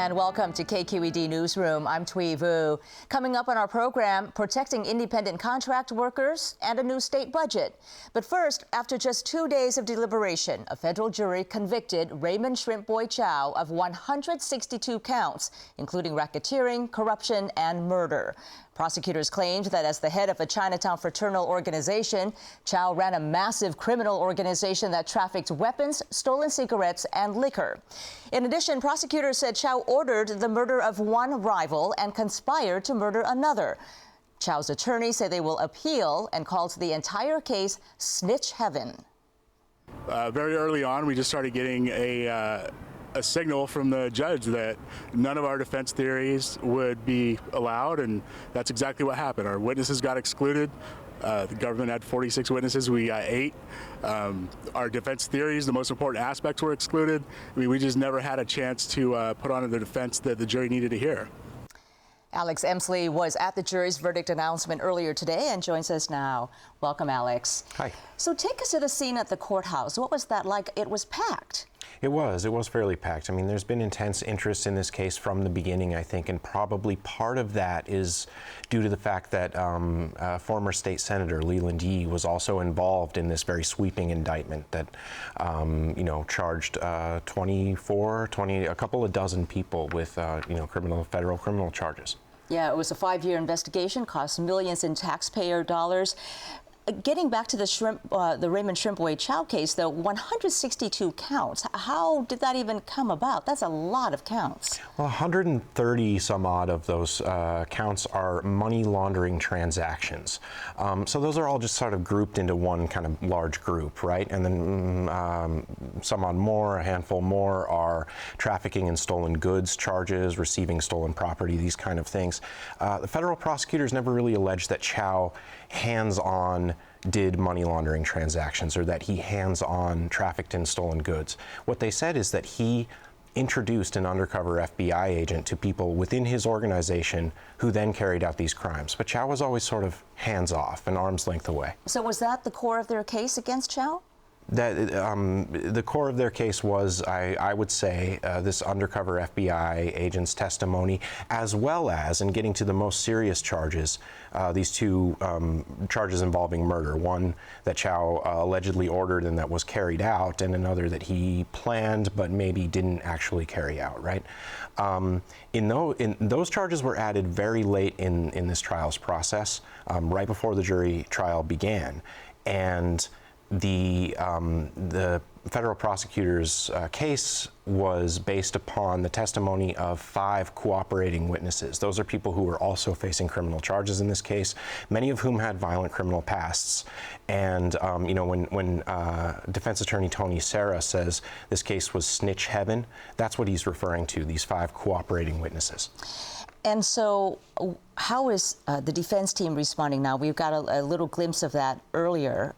and welcome to KQED Newsroom. I'm Thuy Vu. Coming up on our program, protecting independent contract workers and a new state budget. But first, after just 2 days of deliberation, a federal jury convicted Raymond Boy Chow of 162 counts, including racketeering, corruption, and murder. Prosecutors claimed that as the head of a Chinatown fraternal organization, Chow ran a massive criminal organization that trafficked weapons, stolen cigarettes, and liquor. In addition, prosecutors said Chow ordered the murder of one rival and conspired to murder another. Chow's attorneys say they will appeal and called the entire case snitch heaven. Very early on, we just started getting a signal from the judge that none of our defense theories would be allowed, and that's exactly what happened. Our witnesses got excluded. The government had 46 witnesses, we got 8. Our defense theories, the most important aspects, were excluded. I mean, we just never had a chance to put on the defense that the jury needed to hear. Alex Emslie was at the jury's verdict announcement earlier today and joins us now. Welcome, Alex. Hi. So take us to the scene at the courthouse. What was that like? It was packed. It was fairly packed. I mean, there's been intense interest in this case from the beginning, I think, and probably part of that is due to the fact that former state senator Leland Yee was also involved in this very sweeping indictment that, charged a couple of dozen people with, federal criminal charges. Yeah, it was a 5-year investigation, cost millions in taxpayer dollars. Getting back to the Raymond Boy Chow case, though, 162 counts. How did that even come about? That's a lot of counts. Well, 130 some odd of those counts are money laundering transactions. So those are all just sort of grouped into one kind of large group, right? And then some odd more, a handful more are trafficking in stolen goods charges, receiving stolen property, these kind of things. The federal prosecutors never really alleged that Chow hands-on did money laundering transactions or that he hands-on trafficked in stolen goods. What they said is that he introduced an undercover FBI agent to people within his organization who then carried out these crimes. But Chow was always sort of hands-off, an arm's length away. So was that the core of their case against Chow? That the core of their case was, I would say, this undercover FBI agent's testimony, as well as, in getting to the most serious charges, these two charges involving murder. One that Chow allegedly ordered and that was carried out, and another that he planned but maybe didn't actually carry out, right? Those charges were added very late in this trial's process, right before the jury trial began. And the federal prosecutor's case was based upon the testimony of 5 cooperating witnesses. Those are people who were also facing criminal charges in this case, many of whom had violent criminal pasts. And when defense attorney Tony Serra says this case was snitch heaven, that's what he's referring to, these 5 cooperating witnesses. And so how is the defense team responding now? We've got a little glimpse of that earlier.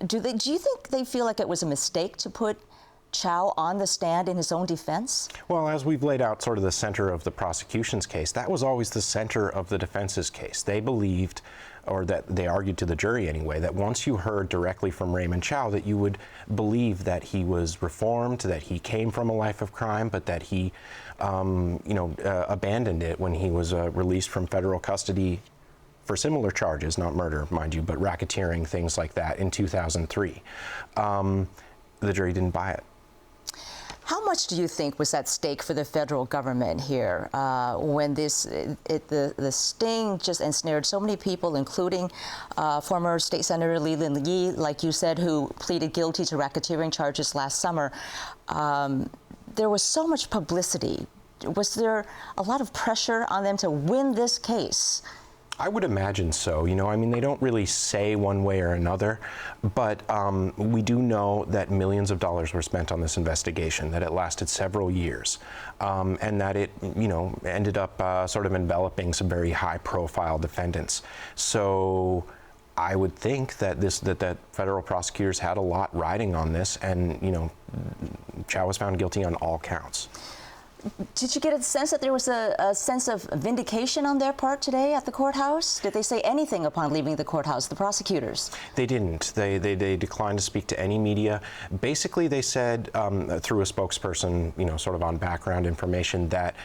Do you think they feel like it was a mistake to put Chow on the stand in his own defense? Well, as we've laid out sort of the center of the prosecution's case, that was always the center of the defense's case. They believed, or that they argued to the jury anyway, that once you heard directly from Raymond Chow, that you would believe that he was reformed, that he came from a life of crime, but that he, abandoned it when he was released from federal custody for similar charges, not murder, mind you, but racketeering, things like that, in 2003. The jury didn't buy it. How much do you think was at stake for the federal government here when the sting just ensnared so many people, including former State Senator Leland Yee, like you said, who pleaded guilty to racketeering charges last summer? There was so much publicity. Was there a lot of pressure on them to win this case? I would imagine so. I mean, they don't really say one way or another, but we do know that millions of dollars were spent on this investigation, that it lasted several years, and that it, ended up sort of enveloping some very high-profile defendants. So I would think that that federal prosecutors had a lot riding on this, and Chow was found guilty on all counts. Did you get a sense that there was a sense of vindication on their part today at the courthouse? Did they say anything upon leaving the courthouse, the prosecutors? They didn't. They declined to speak to any media. Basically, they said through a spokesperson, sort of on background information, that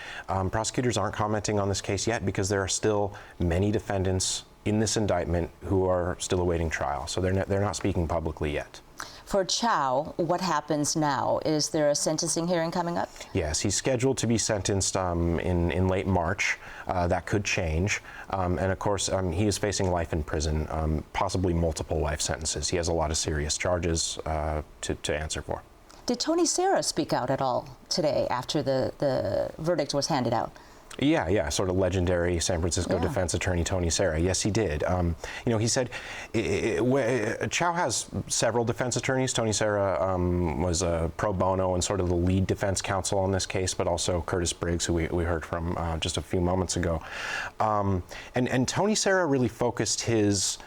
prosecutors aren't commenting on this case yet because there are still many defendants in this indictment who are still awaiting trial. So they're not speaking publicly yet. For Chow, what happens now? Is there a sentencing hearing coming up? Yes, he's scheduled to be sentenced in late March. That could change. And of course, he is facing life in prison, possibly multiple life sentences. He has a lot of serious charges to answer for. Did Tony Serra speak out at all today after the verdict was handed out? Yeah, sort of legendary San Francisco defense attorney Tony Serra. Yes, he did. He said Chow has several defense attorneys. Tony Serra was a pro bono and sort of the lead defense counsel on this case, but also Curtis Briggs, who we heard from just a few moments ago. And Tony Serra really focused his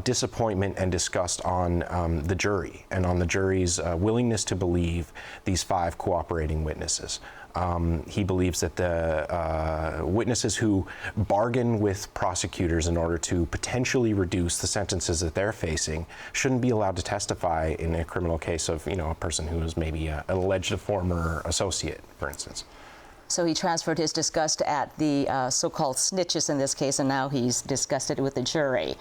disappointment and disgust on the jury and on the jury's willingness to believe these 5 cooperating witnesses. He believes that the witnesses who bargain with prosecutors in order to potentially reduce the sentences that they're facing shouldn't be allowed to testify in a criminal case of, a person who is maybe an alleged former associate, for instance. So he transferred his disgust at the so-called snitches in this case, and now he's disgusted with the jury.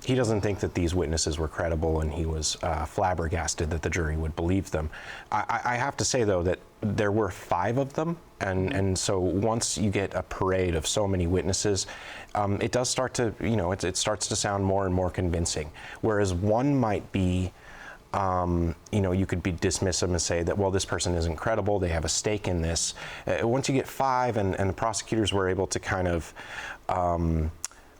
He doesn't think that these witnesses were credible, and he was flabbergasted that the jury would believe them. I have to say, though, that there were 5 of them, and so once you get a parade of so many witnesses, it does start to, it starts to sound more and more convincing. Whereas one might be, you could be dismissive and say that, well, this person isn't credible, they have a stake in this. Once you get 5, and the prosecutors were able to kind of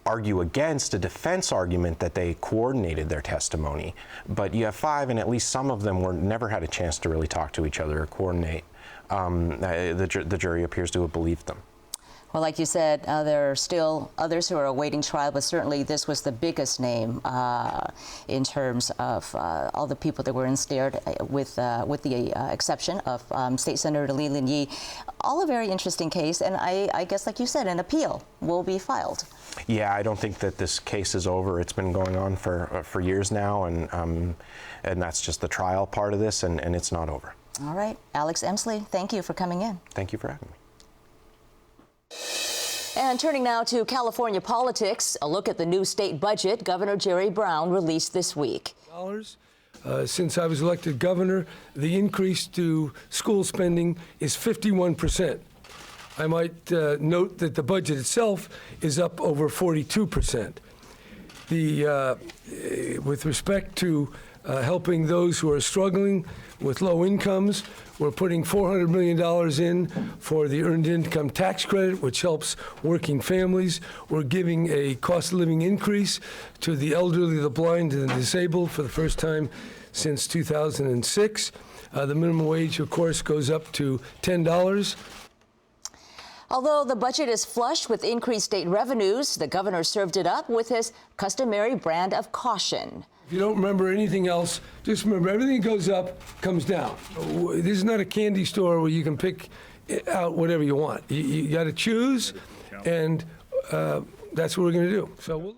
argue against a defense argument that they coordinated their testimony, but you have 5, and at least some of them never had a chance to really talk to each other or coordinate. The jury appears to have believed them. Well, like you said, there are still others who are awaiting trial, but certainly this was the biggest name in terms of all the people that were ensnared, with the exception of State Senator Lee Lin-Yi. All a very interesting case, and I guess, like you said, an appeal will be filed. Yeah, I don't think that this case is over. It's been going on for years now, and that's just the trial part of this, and it's not over. All right. Alex Emslie, thank you for coming in. Thank you for having me. And turning now to California politics, a look at the new state budget Governor Jerry Brown released this week. Since I was elected governor, the increase to school spending is 51%. I might note that the budget itself is up over 42%. With respect to helping those who are struggling with low incomes, we're putting $400 million in for the Earned Income Tax Credit, which helps working families. We're giving a cost of living increase to the elderly, the blind, and the disabled for the first time since 2006. The minimum wage, of course, goes up to $10. Although the budget is flush with increased state revenues, the governor served it up with his customary brand of caution. If you don't remember anything else, just remember everything that goes up comes down. This is not a candy store where you can pick out whatever you want. You got to choose, and that's what we're going to do.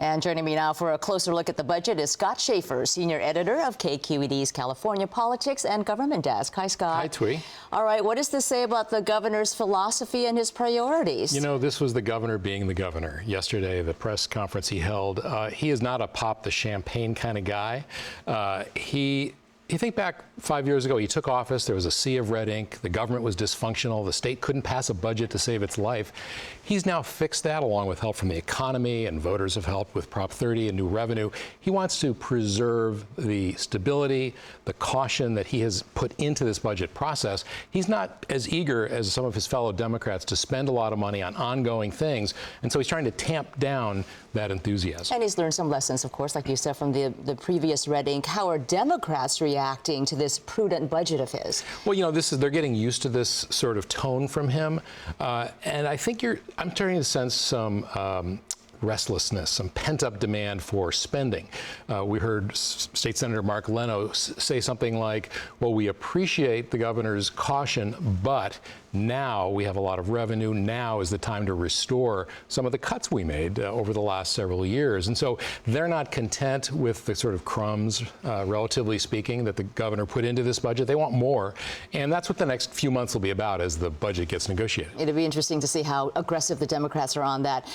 And joining me now for a closer look at the budget is Scott Shafer, senior editor of KQED's California Politics and Government Desk. Hi, Scott. Hi, Thuy. All right, what does this say about the governor's philosophy and his priorities? This was the governor being the governor. Yesterday, the press conference he held, he is not a pop the champagne kind of guy. You think back 5 years ago, he took office, there was a sea of red ink, the government was dysfunctional, the state couldn't pass a budget to save its life. He's now fixed that, along with help from the economy, and voters have helped with Prop 30 and new revenue. He wants to preserve the stability, the caution that he has put into this budget process. He's not as eager as some of his fellow Democrats to spend a lot of money on ongoing things, and so he's trying to tamp down that enthusiasm. And he's learned some lessons, of course, like you said, from the previous red ink. How are Democrats reacting to this prudent budget of his? Well, they're getting used to this sort of tone from him, and I think I'm starting to sense some restlessness, some pent-up demand for spending. We heard State Senator Mark Leno say something like, well, we appreciate the governor's caution, but now we have a lot of revenue. Now is the time to restore some of the cuts we made over the last several years. And so they're not content with the sort of crumbs, relatively speaking, that the governor put into this budget. They want more. And that's what the next few months will be about as the budget gets negotiated. It'll be interesting to see how aggressive the Democrats are on that.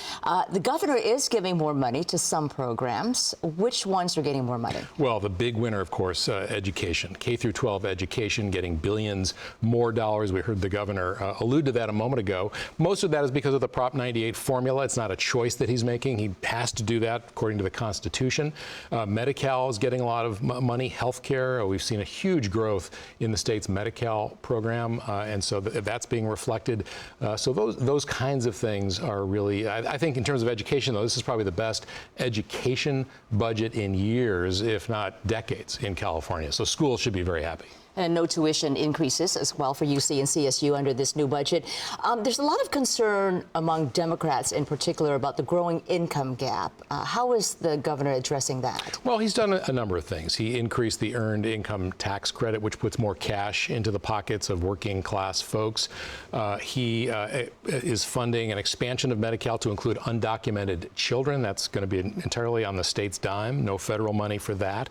The governor is giving more money to some programs. Which ones are getting more money? Well, the big winner, of course, education. K through 12 education getting billions more dollars. We heard the governor allude to that a moment ago. Most of that is because of the Prop 98 formula. It's not a choice that he's making. He has to do that according to the Constitution. Medi-Cal is getting a lot of money. Healthcare, we've seen a huge growth in the state's Medi-Cal program, and so that's being reflected. So those kinds of things are really, I think in terms of education, though, this is probably the best education budget in years, if not decades, in California. So schools should be very happy. And no tuition increases as well for UC and CSU under this new budget. There's a lot of concern among Democrats in particular about the growing income gap. How is the governor addressing that? Well, he's done a number of things. He increased the earned income tax credit, which puts more cash into the pockets of working class folks. He is funding an expansion of Medi-Cal to include undocumented children. That's going to be entirely on the state's dime. No federal money for that.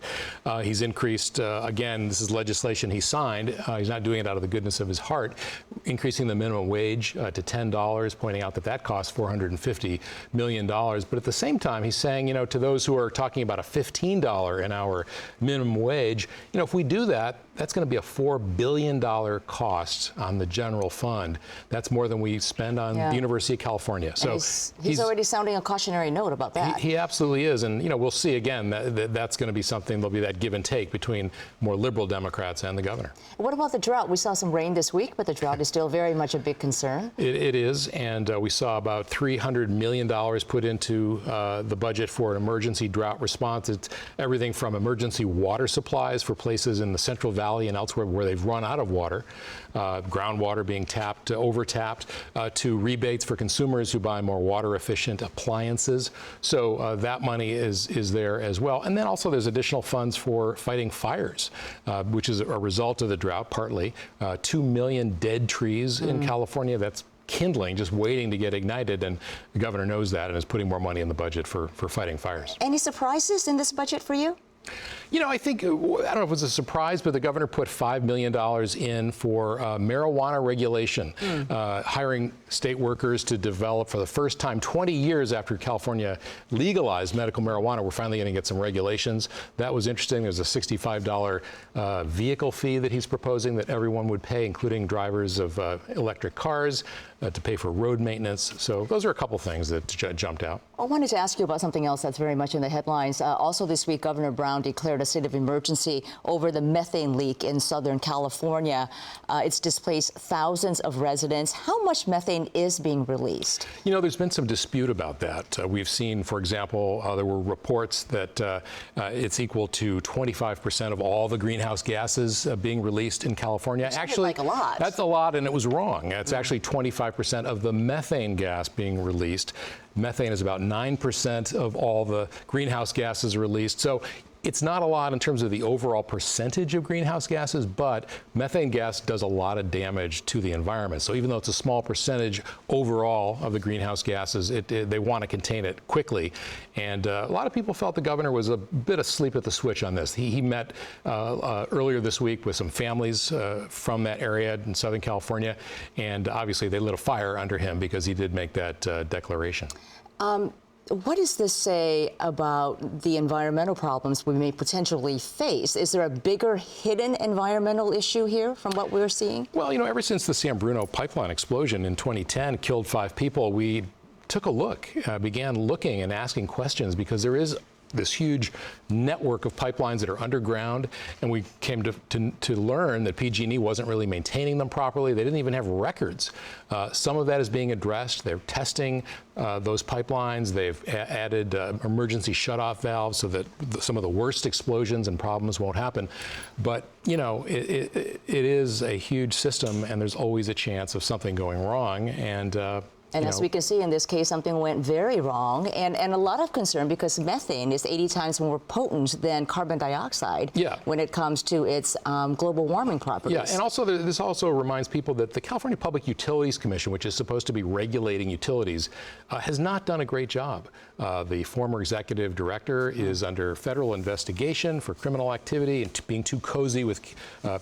He's increased, again, this is legislation he signed. He's not doing it out of the goodness of his heart, increasing the minimum wage to $10, pointing out that that costs $450 million. But at the same time, he's saying, to those who are talking about a $15 an hour minimum wage, if we do that, that's going to be a $4 billion cost on the general fund. That's more than we spend on the University of California. So he's already sounding a cautionary note about that. He absolutely is. And, we'll see again, that's going to be something, there'll be that give and take between more liberal Democrats and the governor. What about the drought? We saw some rain this week, but the drought is still very much a big concern. It is. And we saw about $300 million put into the budget for an emergency drought response. It's everything from emergency water supplies for places in the Central Valley and elsewhere where they've run out of water, groundwater being over-tapped, to rebates for consumers who buy more water-efficient appliances. So that money is there as well. And then also there's additional funds for fighting fires, which is a result of the drought, partly. 2 million dead trees in California. That's kindling, just waiting to get ignited, and the governor knows that and is putting more money in the budget for fighting fires. Any surprises in this budget for you? I think, I don't know if it was a surprise, but the governor put $5 million in for marijuana regulation, hiring state workers to develop for the first time 20 years after California legalized medical marijuana. We're finally going to get some regulations. That was interesting. There's a $65 vehicle fee that he's proposing that everyone would pay, including drivers of electric cars, to pay for road maintenance. So those are a couple things that jumped out. I wanted to ask you about something else that's very much in the headlines. Also this week, Governor Brown declared a state of emergency over the methane leak in Southern California. It's displaced thousands of residents. How much methane is being released? There's been some dispute about that. We've seen, for example, there were reports that it's equal to 25% of all the greenhouse gases being released in California. Actually, like a lot. That's a lot, and it was wrong. It's actually 25% of the methane gas being released. Methane is about 9% of all the greenhouse gases released. So it's not a lot in terms of the overall percentage of greenhouse gases, but methane gas does a lot of damage to the environment. So even though it's a small percentage overall of the greenhouse gases, they want to contain it quickly. And a lot of people felt the governor was a bit asleep at the switch on this. He met earlier this week with some families from that area in Southern California, and obviously they lit a fire under him because he did make that declaration. What does this say about the environmental problems we may potentially face? Is there a bigger hidden environmental issue here from what we're seeing? Well, ever since the San Bruno pipeline explosion in 2010 killed 5 people, we took a look, began looking and asking questions, because there is this huge network of pipelines that are underground, and we came to learn that PG&E wasn't really maintaining them properly. They didn't even have records. Some of that is being addressed. They're testing those pipelines. They've added emergency shutoff valves so that some of the worst explosions and problems won't happen. But it is a huge system, and there's always a chance of something going wrong. And And as we can see in this case, something went very wrong, and a lot of concern because methane is 80 times more potent than carbon dioxide when it comes to its global warming properties. Yeah, and also this also reminds people that the California Public Utilities Commission, which is supposed to be regulating utilities, has not done a great job. The former executive director is under federal investigation for criminal activity and being too cozy with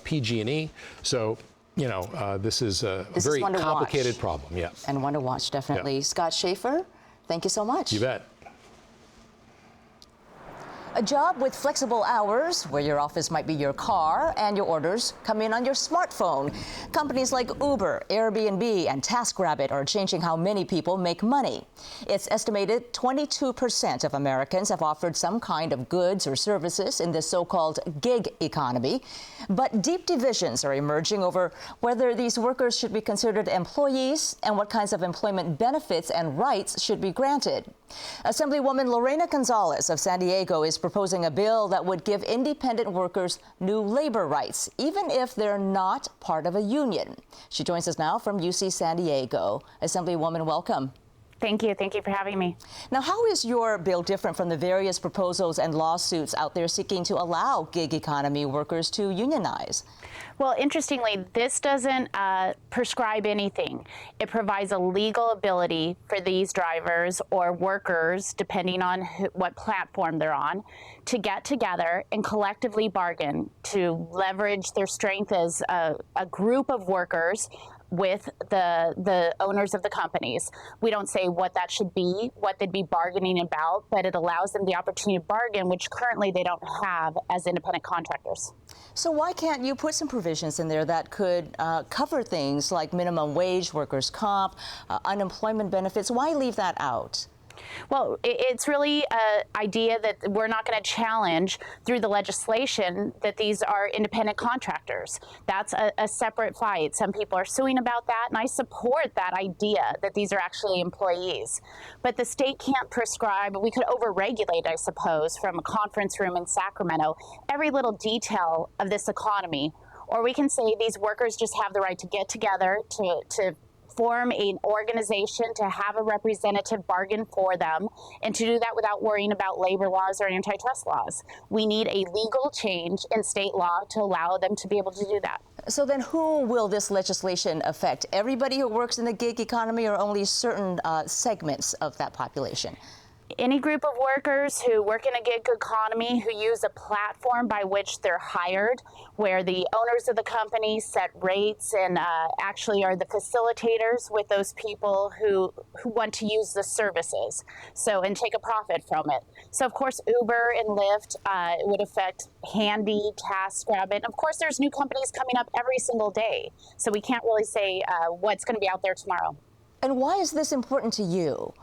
PG&E. So, you know, this is a very complicated problem. Yeah. And one to watch, definitely. Yeah. Scott Shafer, thank you so much. You bet. A job with flexible hours, where your office might be your car and your orders come in on your smartphone. Companies like Uber, Airbnb, and TaskRabbit are changing how many people make money. It's estimated 22% of Americans have offered some kind of goods or services in this so-called gig economy. But deep divisions are emerging over whether these workers should be considered employees and what kinds of employment benefits and rights should be granted. Assemblywoman Lorena Gonzalez of San Diego is proposing a bill that would give independent workers new labor rights, even if they're not part of a union. She joins us now from UC San Diego. Assemblywoman, welcome. Thank you. Thank you for having me. Now, how is your bill different from the various proposals and lawsuits out there seeking to allow gig economy workers to unionize? Well, interestingly, this doesn't prescribe anything. It provides a legal ability for these drivers or workers, depending on what platform they're on, to get together and collectively bargain to leverage their strength as a group of workers with the owners of the companies. We don't say what that should be, what they'd be bargaining about, but it allows them the opportunity to bargain, which currently they don't have as independent contractors. So why can't you put some provisions in there that could cover things like minimum wage, workers' comp, unemployment benefits? Why leave that out? Well, it's really an idea that we're not going to challenge through the legislation that these are independent contractors. That's a separate fight. Some people are suing about that, and I support that idea that these are actually employees. But the state can't prescribe, we could overregulate, I suppose, from a conference room in Sacramento, every little detail of this economy. Or we can say these workers just have the right to get together, to form an organization, to have a representative bargain for them, and to do that without worrying about labor laws or antitrust laws. We need a legal change in state law to allow them to be able to do that. So then who will this legislation affect? Everybody who works in the gig economy or only certain segments of that population? Any group of workers who work in a gig economy who use a platform by which they're hired, where the owners of the company set rates and actually are the facilitators with those people who want to use the services, so and take a profit from it. So of course Uber and Lyft it would affect Handy, TaskRabbit, and of course there's new companies coming up every single day, so we can't really say what's going to be out there tomorrow. And why is this important to you?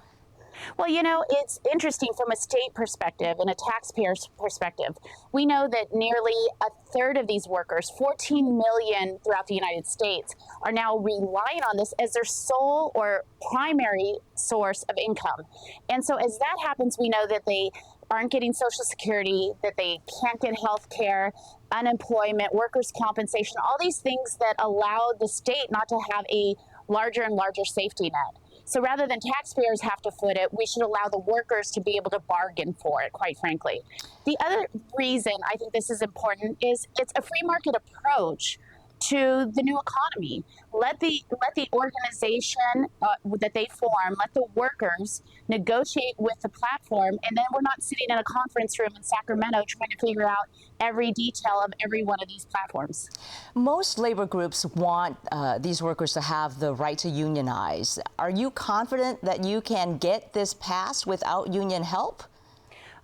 Well, you know, it's interesting from a state perspective and a taxpayer's perspective. We know that nearly a third of these workers, 14 million throughout the United States, are now relying on this as their sole or primary source of income. And so as that happens, we know that they aren't getting Social Security, that they can't get health care, unemployment, workers' compensation, all these things that allow the state not to have a larger and larger safety net. So rather than taxpayers have to foot it, we should allow the workers to be able to bargain for it, quite frankly. The other reason I think this is important is it's a free market approach to the new economy. Let the organization that they form, let the workers negotiate with the platform, and then we're not sitting in a conference room in Sacramento trying to figure out every detail of every one of these platforms. Most labor groups want these workers to have the right to unionize. Are you confident that you can get this passed without union help?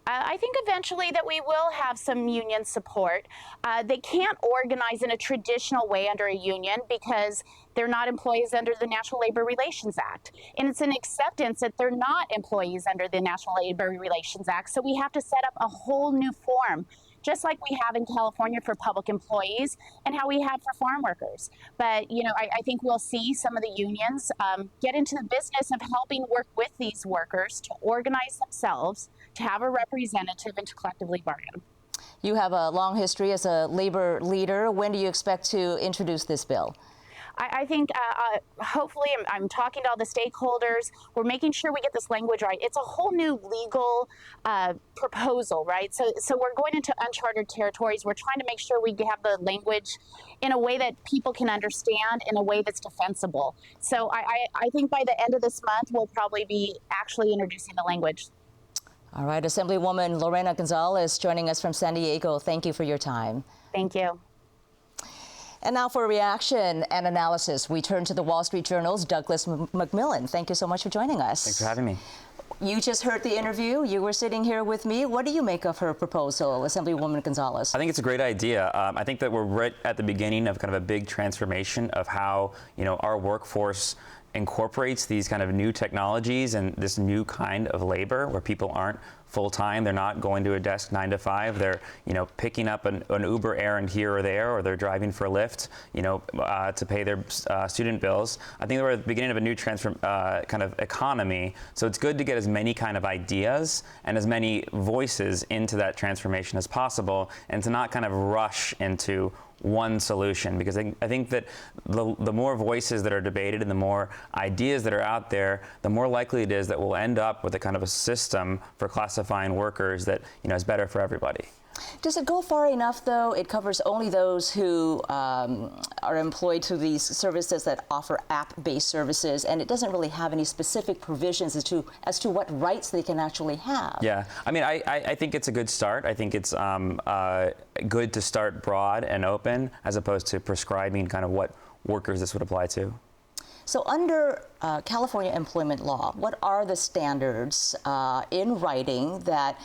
I think eventually that we will have some union support. They can't organize in a traditional way under a union because they're not employees under the National Labor Relations Act. And it's an acceptance that they're not employees under the National Labor Relations Act. So we have to set up a whole new form, just like we have in California for public employees and how we have for farm workers. But, you know, I think we'll see some of the unions get into the business of helping work with these workers to organize themselves, to have a representative, and to collectively bargain. You have a long history as a labor leader. When do you expect to introduce this bill? I think hopefully I'm talking to all the stakeholders. We're making sure we get this language right. It's a whole new legal proposal, right? So we're going into uncharted territories. We're trying to make sure we have the language in a way that people can understand, in a way that's defensible. So I think by the end of this month, we'll probably be actually introducing the language. All right, Assemblywoman Lorena Gonzalez joining us from San Diego. Thank you for your time. Thank you. And now for a reaction and analysis, we turn to the Wall Street Journal's Douglas MacMillan. Thank you so much for joining us. Thanks for having me. You just heard the interview. You were sitting here with me. What do you make of her proposal, Assemblywoman Gonzalez? I think it's a great idea. I think that we're right at the beginning of kind of a big transformation of how, our workforce incorporates these kind of new technologies and this new kind of labor where people aren't full-time. They're not going to a desk 9 to 5. They're, picking up an Uber errand here or there, or they're driving for Lyft, to pay their student bills. I think we're at the beginning of a new kind of economy. So it's good to get as many kind of ideas and as many voices into that transformation as possible, and to not kind of rush into one solution, because I think that the more voices that are debated and the more ideas that are out there, the more likely it is that we'll end up with a kind of a system for classifying workers that is better for everybody. Does it go far enough, though? It covers only those who are employed through these services that offer app-based services, and it doesn't really have any specific provisions as to what rights they can actually have. Yeah, I mean, I think it's a good start. I think it's good to start broad and open, as opposed to prescribing kind of what workers this would apply to. So under California employment law, what are the standards in writing that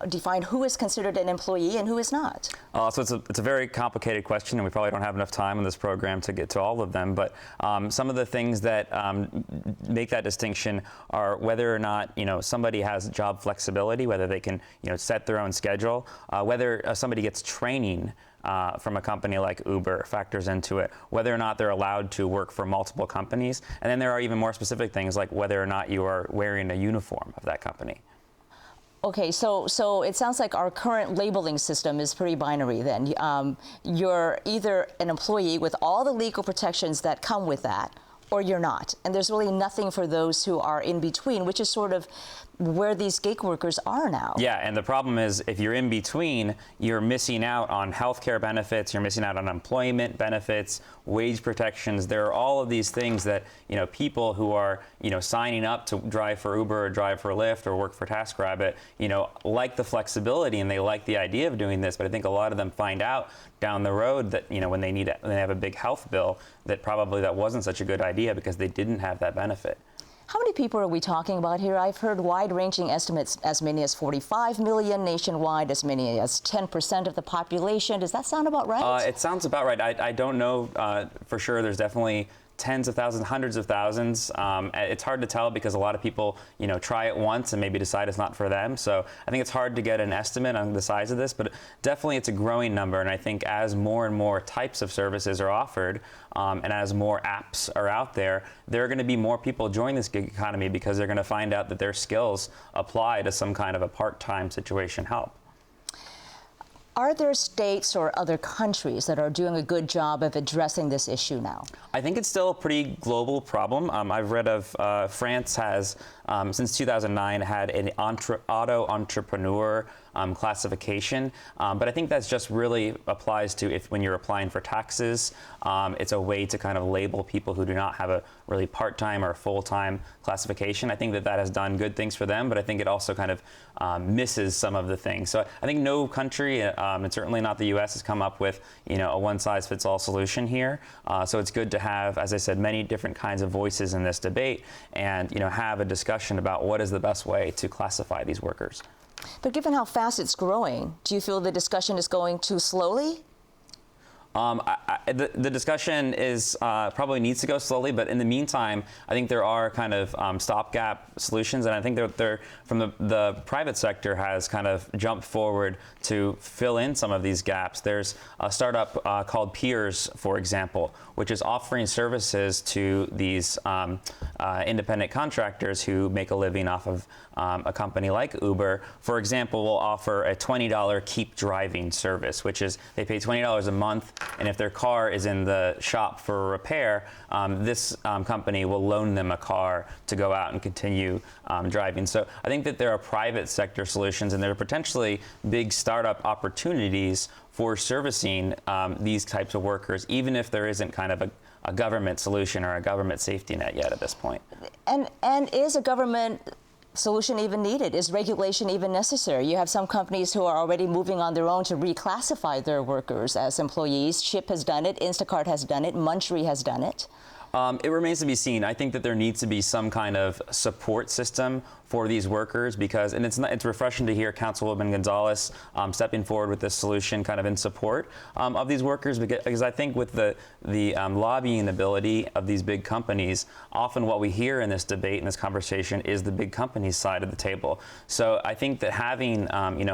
define who is considered an employee and who is not? So it's a very complicated question, and we probably don't have enough time in this program to get to all of them. But some of the things that make that distinction are whether or not somebody has job flexibility, whether they can set their own schedule, whether somebody gets training from a company like Uber factors into it, whether or not they're allowed to work for multiple companies. And then there are even more specific things like whether or not you are wearing a uniform of that company. Okay, so it sounds like our current labeling system is pretty binary then. You're either an employee with all the legal protections that come with that, or you're not. And there's really nothing for those who are in between, which is sort of where these gig workers are now. Yeah, and the problem is if you're in between, you're missing out on health care benefits, you're missing out on employment benefits, wage protections. There are all of these things that, people who are, signing up to drive for Uber or drive for Lyft or work for TaskRabbit, like the flexibility and they like the idea of doing this, but I think a lot of them find out down the road that, when they have a big health bill, that probably that wasn't such a good idea because they didn't have that benefit. How many people are we talking about here? I've heard wide-ranging estimates, as many as 45 million nationwide, as many as 10% of the population. Does that sound about right? It sounds about right. I don't know for sure. There's definitely tens of thousands, hundreds of thousands. It's hard to tell because a lot of people, try it once and maybe decide it's not for them. So I think it's hard to get an estimate on the size of this, but definitely it's a growing number. And I think as more and more types of services are offered, and as more apps are out there, there are going to be more people join this gig economy because they're going to find out that their skills apply to some kind of a part-time situation help. Are there states or other countries that are doing a good job of addressing this issue now? I think it's still a pretty global problem. I've read of France has, since 2009, had an auto entrepreneur classification, but I think that's just really applies to when you're applying for taxes. It's a way to kind of label people who do not have a really part-time or full-time classification. I think that has done good things for them, but I think it also kind of misses some of the things. So I think no country, and certainly not the U.S., has come up with a one-size-fits-all solution here. So it's good to have, as I said, many different kinds of voices in this debate, and have a discussion about what is the best way to classify these workers. But given how fast it's growing, do you feel the discussion is going too slowly? The discussion is probably needs to go slowly, but in the meantime, I think there are kind of stopgap solutions, and I think they're from the private sector has kind of jumped forward to fill in some of these gaps. There's a startup called Peers, for example, which is offering services to these independent contractors who make a living off of a company like Uber, for example, will offer a $20 keep driving service, which is they pay $20 a month, and if their car is in the shop for repair, this company will loan them a car to go out and continue driving. So I think that there are private sector solutions, and there are potentially big startup opportunities for servicing these types of workers, even if there isn't kind of a government solution or a government safety net yet at this point. And is a government solution even needed? Is regulation even necessary? You have some companies who are already moving on their own to reclassify their workers as employees. Chip has done it, Instacart has done it, Munchery has done it. It remains to be seen. I think that there needs to be some kind of support system for these workers, because, and it's refreshing to hear Councilwoman Gonzalez stepping forward with this solution kind of in support of these workers, because I think with the lobbying ability of these big companies, often what we hear in this debate, in this conversation, is the big companies side of the table. So I think that having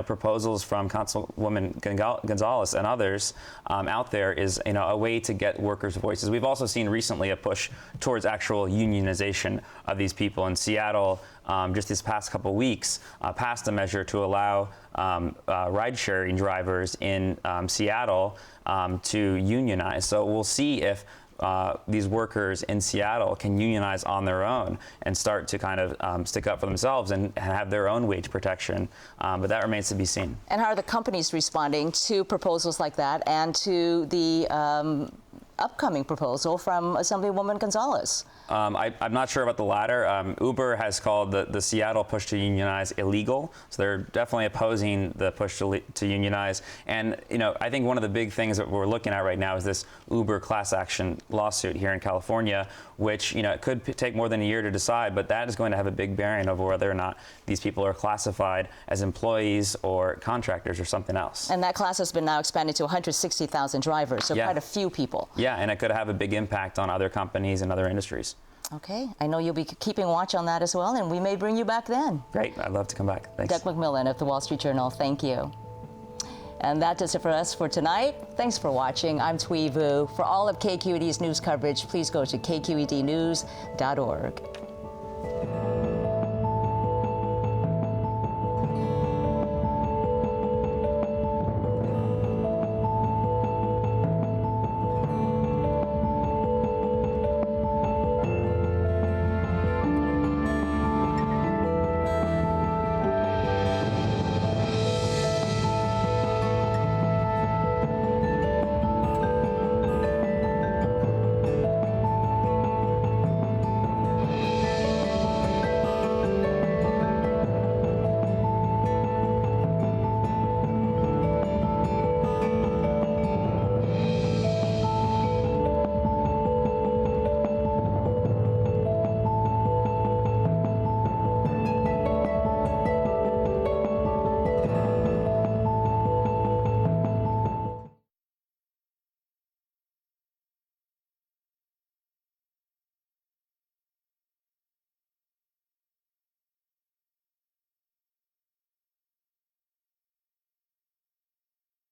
proposals from Councilwoman Gonzalez and others out there is a way to get workers' voices. We've also seen recently a push towards actual unionization of these people. In Seattle, just this past couple weeks, passed a measure to allow ride-sharing drivers in Seattle to unionize. So we'll see if these workers in Seattle can unionize on their own and start to kind of stick up for themselves and have their own wage protection. But that remains to be seen. And how are the companies responding to proposals like that and to the upcoming proposal from Assemblywoman Gonzalez? I'm not sure about the latter. Uber has called the Seattle push to unionize illegal, so they're definitely opposing the push to unionize. And I think one of the big things that we're looking at right now is this Uber class action lawsuit here in California, which it could take more than a year to decide, but that is going to have a big bearing over whether or not these people are classified as employees or contractors or something else. And that class has been now expanded to 160,000 drivers, so quite a few people. Yeah, and it could have a big impact on other companies and other industries. Okay, I know you'll be keeping watch on that as well, and we may bring you back then. Great, I'd love to come back. Thanks. Doug MacMillan of the Wall Street Journal, thank you. And that does it for us for tonight. Thanks for watching. I'm Thuy Vu. For all of KQED's news coverage, please go to kqednews.org.